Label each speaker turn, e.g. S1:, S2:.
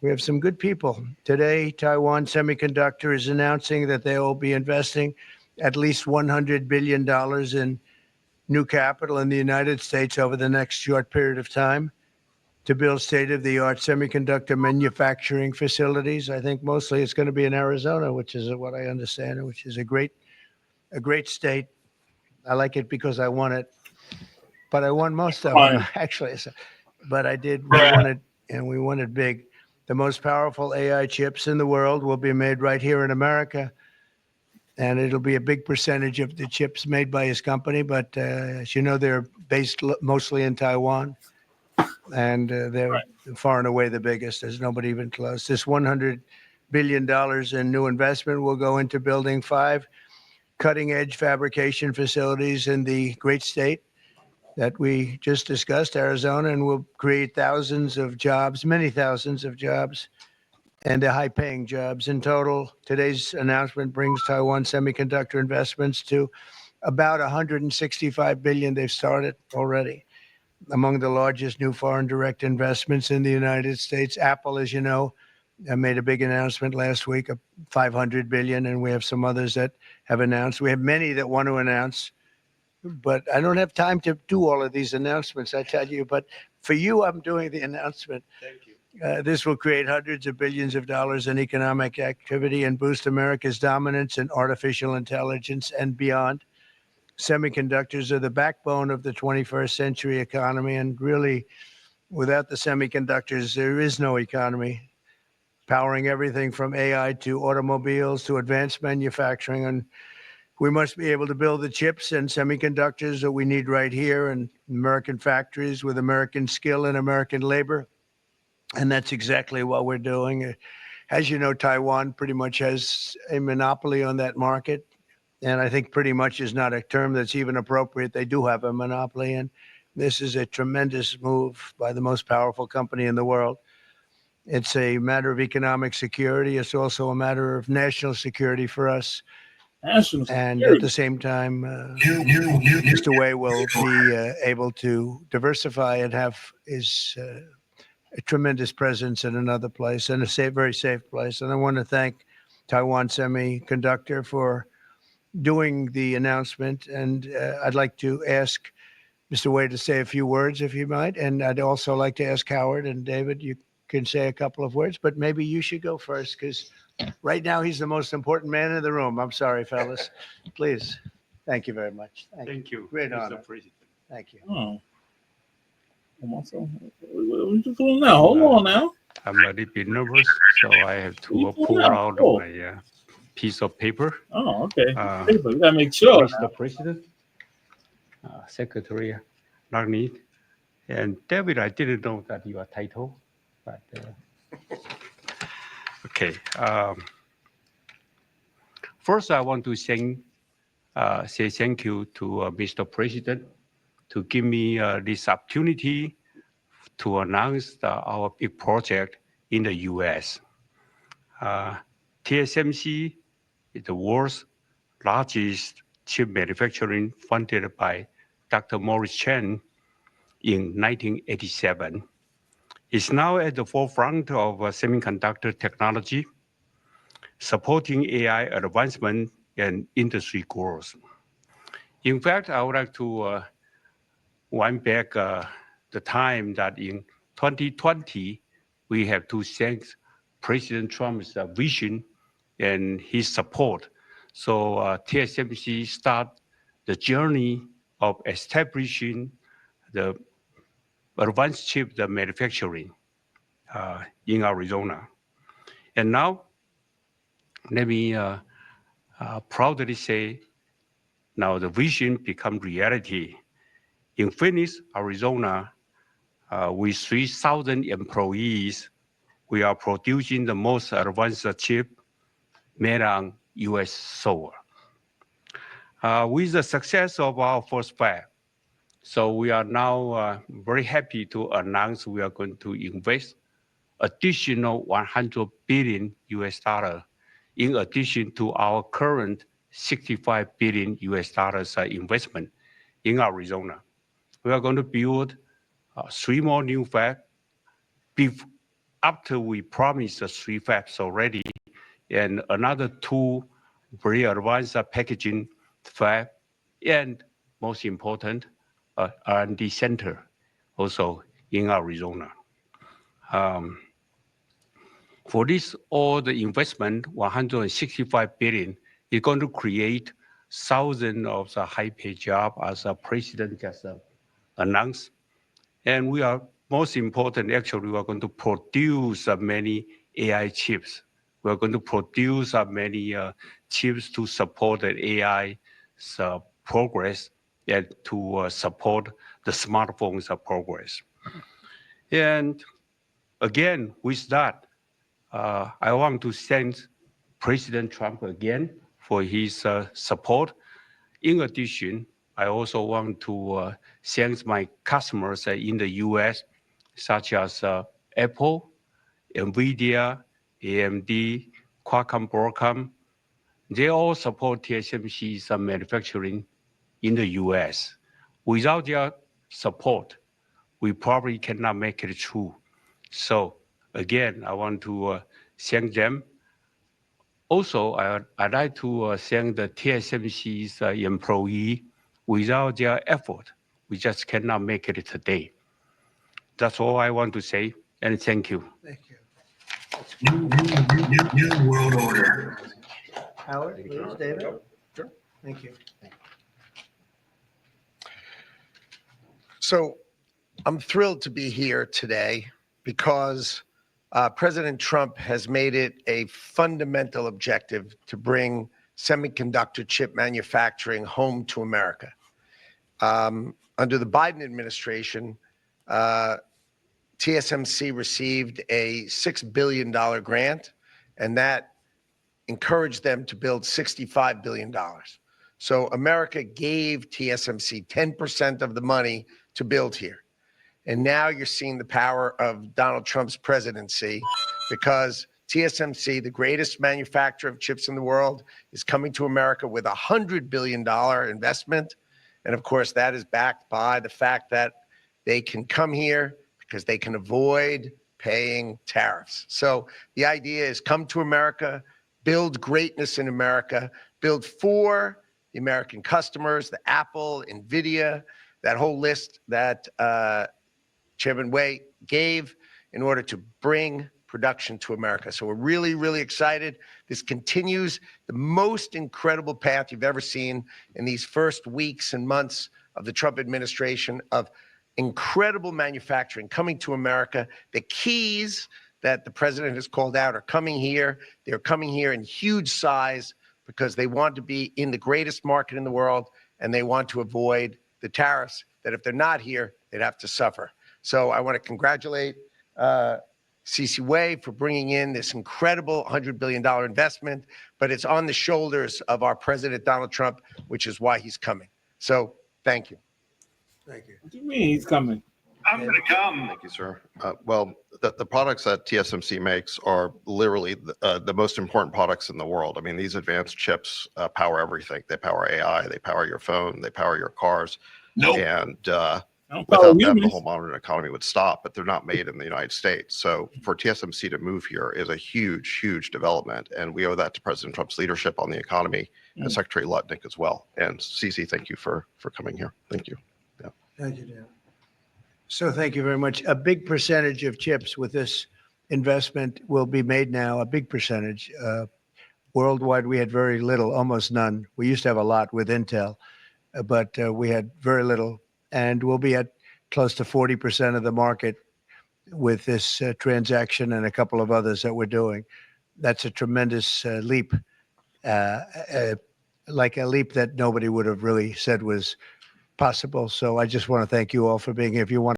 S1: We have some good people. Today, Taiwan Semiconductor is announcing that they will be investing at least $100 billion in new capital in the United States over the next short period of time to build state-of-the-art semiconductor manufacturing facilities. I think mostly it's going to be in Arizona, which is what I understand, which is a great state. I like it because I won it, but I won most of them actually. But I did. We won it, and we won it big. The most powerful AI chips in the world will be made right here in America, and it'll be a big percentage of the chips made by his company. But as you know, they're based mostly in Taiwan, and they're far and away the biggest. There's nobody even close. This $100 billion in new investment will go into building 5 cutting-edge fabrication facilities in the great state that we just discussed, Arizona, and will create thousands of jobs, many thousands of jobs, and they're high-paying jobs. In total, today's announcement brings Taiwan Semiconductor investments to about $165 billion they've started already. Among the largest new foreign direct investments in the United States, Apple, as you know, made a big announcement last week of $500 billion, and we have some others that have announced. We have many that want to announce, but I don't have time to do all of these announcements, I tell you. But for you, I'm doing the announcement.
S2: Thank you.
S1: This will create hundreds of billions of dollars in economic activity and boost America's dominance in artificial intelligence and beyond. Semiconductors are the backbone of the 21st century economy, and really, without the semiconductors, there is no economy, powering everything from AI to automobiles to advanced manufacturing. And we must be able to build the chips and semiconductors that we need right here in American factories with American skill and American labor. And that's exactly what we're doing. As you know, Taiwan pretty much has a monopoly on that market. And I think pretty much is not a term that's even appropriate. They do have a monopoly. And this is a tremendous move by the most powerful company in the world. It's a matter of economic security. It's also a matter of national security for us. And at the same time, Mr. Wei will be able to diversify and have his a tremendous presence in another place and a very safe place. And I want to thank Taiwan Semiconductor for doing the announcement. And I'd like to ask Mr. Wei to say a few words, if you might. And I'd also like to ask Howard and David, you can say a couple of words, but maybe you should go first because right now he's the most important man in the room. I'm sorry, fellas. Please. Thank you very much.
S2: Thank you.
S1: Great
S2: Mr.
S1: honor.
S2: President.
S1: Thank you.
S3: Oh. What are you doing now? Hold on now.
S2: I'm a little bit nervous, so I have to pull out my piece of paper.
S3: Oh, okay. Paper. We gotta make sure.
S2: Mr. President, Secretary Larney, and David, I didn't know that your title, but okay. First, I want to say thank you to Mr. President to give me this opportunity to announce our big project in the U.S. TSMC is the world's largest chip manufacturing funded by Dr. Morris Chang in 1987. It's now at the forefront of semiconductor technology, supporting AI advancement and industry growth. In fact, I would like to wind back the time that in 2020, we have to thank President Trump's vision and his support. So TSMC start the journey of establishing the advanced chip manufacturing in Arizona. And now, let me proudly say, now the vision become reality. In Phoenix, Arizona, with 3,000 employees, we are producing the most advanced chip made on U.S. soil. With the success of our first fab, so we are now very happy to announce we are going to invest additional $100 billion in addition to our current $65 billion investment in Arizona. We are going to build 3 more new fabs after we promised the 3 fabs already, and another 2 very advanced packaging fab, and most important, R&D center also in Arizona. For this, all the investment, 165 billion, is going to create thousands of the high-paid jobs, as the president just announced. And we are, most important, actually, we are going to produce many AI chips. We are going to produce many chips to support the AI progress and to support the smartphones progress. And again, with that, I want to thank President Trump again for his support. In addition, I also want to thank my customers in the U.S., such as Apple, NVIDIA, AMD, Qualcomm, Broadcom. They all support TSMC's manufacturing in the U.S. Without their support, we probably cannot make it through. So again, I want to thank them. Also, I'd like to thank the TSMC's employee. Without their effort, we just cannot make it today. That's all I want to say, and thank you.
S1: Thank you.
S4: New world order.
S1: Howard, please, David.
S3: Sure.
S1: Thank you.
S5: So I'm thrilled to be here today because President Trump has made it a fundamental objective to bring semiconductor chip manufacturing home to America. Under the Biden administration, TSMC received a $6 billion grant, and that encouraged them to build $65 billion. So America gave TSMC 10% of the money to build here. And now you're seeing the power of Donald Trump's presidency, because TSMC, the greatest manufacturer of chips in the world, is coming to America with a $100 billion investment. And of course, that is backed by the fact that they can come here because they can avoid paying tariffs. So the idea is come to America, build greatness in America, build for the American customers, the Apple, NVIDIA, that whole list that Chairman Wei gave in order to bring production to America. So we're really, really excited. This continues the most incredible path you've ever seen in these first weeks and months of the Trump administration of incredible manufacturing coming to America. The keys that the president has called out are coming here. They're coming here in huge size because they want to be in the greatest market in the world, and they want to avoid the tariffs that if they're not here, they'd have to suffer. So I want to congratulate C.C. Wei for bringing in this incredible $100 billion investment, but it's on the shoulders of our President Donald Trump, which is why he's coming. So thank you.
S1: Thank you.
S3: What do you mean he's coming?
S4: I'm going to come.
S6: Thank you, sir. Well, the products that TSMC makes are literally the most important products in the world. I mean, these advanced chips power everything. They power AI, they power your phone, they power your cars.
S4: Nope.
S6: And
S3: Don't follow
S6: without them, the
S3: humans.
S6: whole modern economy would stop, but they're not made in the United States. So for TSMC to move here is a huge, huge development. And we owe that to President Trump's leadership on the economy and Secretary Lutnick as well. And CC, thank you for coming here. Thank you.
S1: Thank you, Dan. So thank you very much. A big percentage of chips with this investment will be made now, a big percentage. Worldwide, we had very little, almost none. We used to have a lot with Intel, but we had very little. And we'll be at close to 40% of the market with this transaction and a couple of others that we're doing. That's a tremendous leap, like a leap that nobody would have really said was possible. So I just want to thank you all for being here. If you want